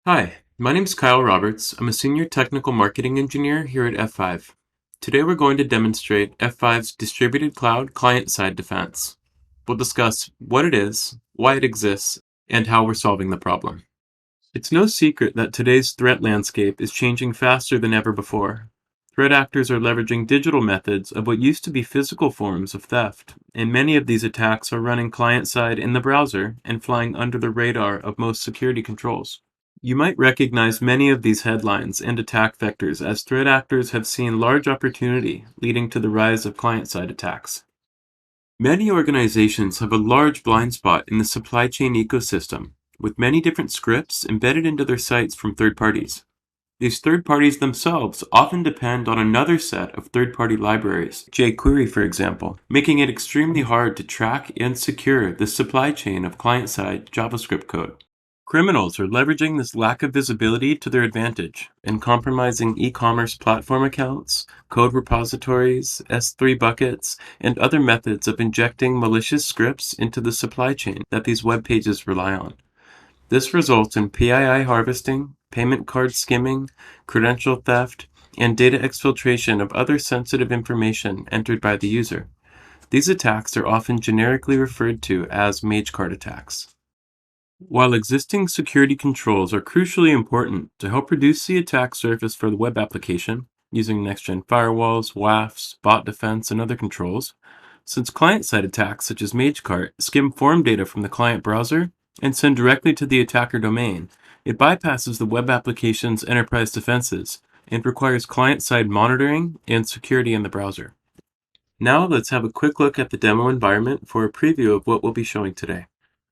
Hi, my name is Kyle Roberts. I'm a senior technical marketing engineer here at F5. Today we're going to demonstrate F5's distributed cloud client-side defense. We'll discuss what it is, why it exists, and how we're solving the problem. It's no secret that today's threat landscape is changing faster than ever before. Threat actors are leveraging digital methods of what used to be physical forms of theft, and many of these attacks are running client-side in the browser and flying under the radar of most security controls. You might recognize many of these headlines and attack vectors as threat actors have seen large opportunity, leading to the rise of client-side attacks. Many organizations have a large blind spot in the supply chain ecosystem, with many different scripts embedded into their sites from third parties. These third parties themselves often depend on another set of third-party libraries, jQuery for example, making it extremely hard to track and secure the supply chain of client-side JavaScript code. Criminals are leveraging this lack of visibility to their advantage and compromising e-commerce platform accounts, code repositories, S3 buckets, and other methods of injecting malicious scripts into the supply chain that these web pages rely on. This results in PII harvesting, payment card skimming, credential theft, and data exfiltration of other sensitive information entered by the user. These attacks are often generically referred to as mage card attacks. While existing security controls are crucially important to help reduce the attack surface for the web application, using next-gen firewalls, WAFs, bot defense, and other controls, since client-side attacks such as MageCart skim form data from the client browser and send directly to the attacker domain, it bypasses the web application's enterprise defenses and requires client-side monitoring and security in the browser. Now let's have a quick look at the demo environment for a preview of what we'll be showing today.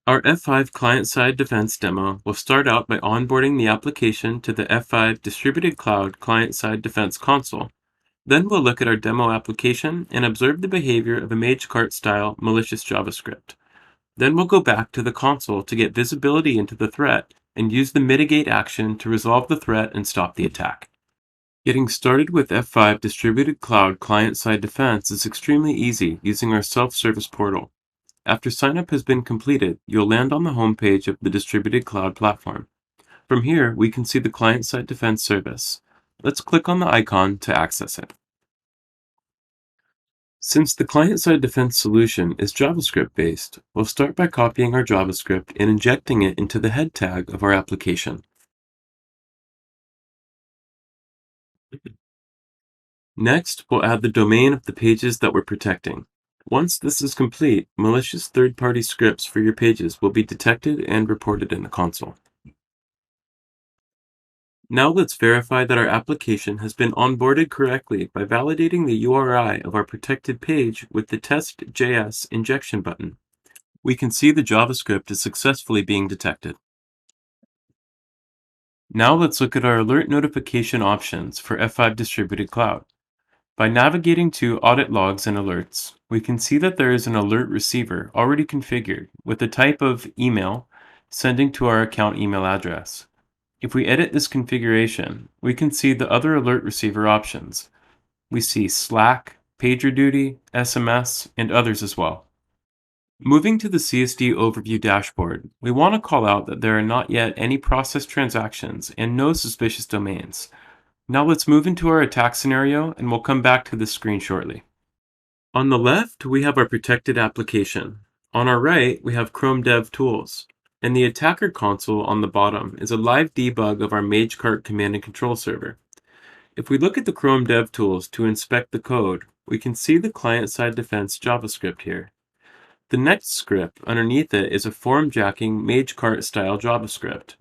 Our F5 client-side defense demo will start out by onboarding the application to the F5 Distributed Cloud Client-Side Defense console. Then we'll look at our demo application and observe the behavior of a MageCart-style malicious JavaScript. Then we'll go back to the console to get visibility into the threat and use the mitigate action to resolve the threat and stop the attack. Getting started with F5 Distributed Cloud Client-Side Defense is extremely easy using our self-service portal. After signup has been completed, you'll land on the home page of the Distributed Cloud platform. From here, we can see the client-side defense service. Let's click on the icon to access it. Since the client-side defense solution is JavaScript-based, we'll start by copying our JavaScript and injecting it into the head tag of our application. Next, we'll add the domain of the pages that we're protecting. Once this is complete, malicious third-party scripts for your pages will be detected and reported in the console. Now let's verify that our application has been onboarded correctly by validating the URI of our protected page with the test.js injection button. We can see the JavaScript is successfully being detected. Now let's look at our alert notification options for F5 Distributed Cloud. By navigating to Audit Logs and Alerts, we can see that there is an alert receiver already configured with the type of email sending to our account email address. If we edit this configuration, we can see the other alert receiver options. We see Slack, PagerDuty, SMS, and others as well. Moving to the CSD Overview dashboard, we want to call out that there are not yet any processed transactions and no suspicious domains. Now let's move into our attack scenario and we'll come back to this screen shortly. On the left, we have our protected application. On our right, we have Chrome Dev Tools. And the attacker console on the bottom is a live debug of our MageCart command and control server. If we look at the Chrome Dev Tools to inspect the code, we can see the client-side defense JavaScript here. The next script underneath it is a form-jacking MageCart-style JavaScript.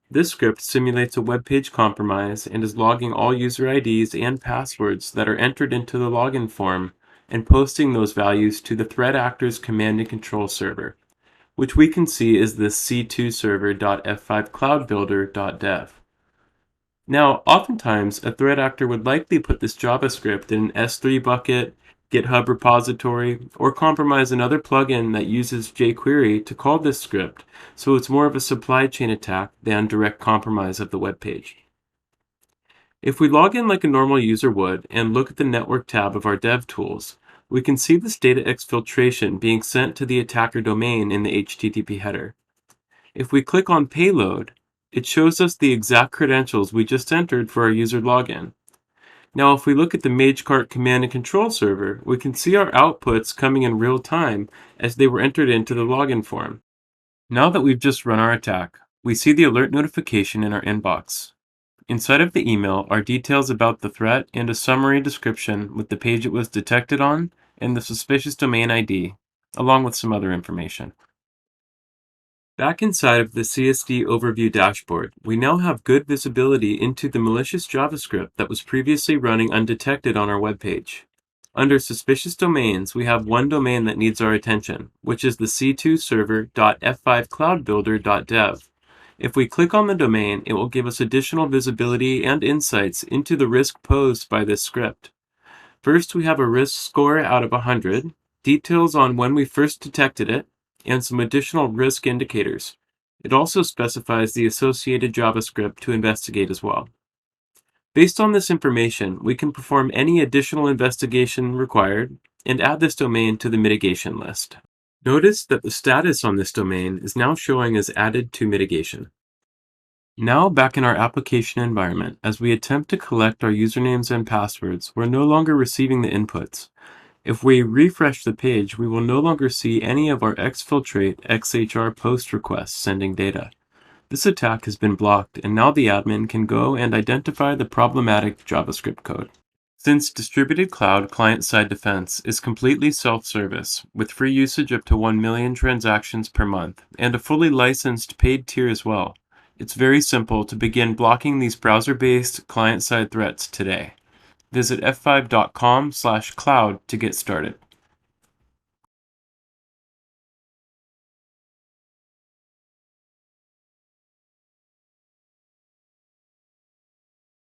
This script simulates a web page compromise and is logging all user IDs and passwords that are entered into the login form and posting those values to the threat actor's command and control server, which we can see is the c2server.f5cloudbuilder.dev. Now, oftentimes, a threat actor would likely put this JavaScript in an S3 bucket, GitHub repository, or compromise another plugin that uses jQuery to call this script, so it's more of a supply chain attack than direct compromise of the web page. If we log in like a normal user would and look at the network tab of our dev tools, we can see this data exfiltration being sent to the attacker domain in the HTTP header. If we click on Payload, It shows us the exact credentials we just entered for our user login. Now, if we look at the MageCart command and control server, we can see our outputs coming in real time as they were entered into the login form. Now that we've just run our attack, we see the alert notification in our inbox. Inside of the email are details about the threat and a summary description with the page it was detected on and the suspicious domain ID, along with some other information. Back inside of the CSD overview dashboard, we now have good visibility into the malicious JavaScript that was previously running undetected on our web page. Under suspicious domains, we have one domain that needs our attention, which is the c2server.f5cloudbuilder.dev. If we click on the domain, it will give us additional visibility and insights into the risk posed by this script. First, we have a risk score out of 100, details on when we first detected it, and some additional risk indicators. It also specifies the associated JavaScript to investigate as well. Based on this information, we can perform any additional investigation required and add this domain to the mitigation list. Notice that the status on this domain is now showing as added to mitigation. Now back in our application environment, as we attempt to collect our usernames and passwords, we're no longer receiving the inputs. If we refresh the page, we will no longer see any of our Exfiltrate XHR post requests sending data. This attack has been blocked, and now the admin can go and identify the problematic JavaScript code. Since Distributed Cloud Client-Side Defense is completely self-service, with free usage up to 1 million transactions per month, and a fully licensed paid tier as well, it's very simple to begin blocking these browser-based client-side threats today. Visit f5.com/cloud to get started.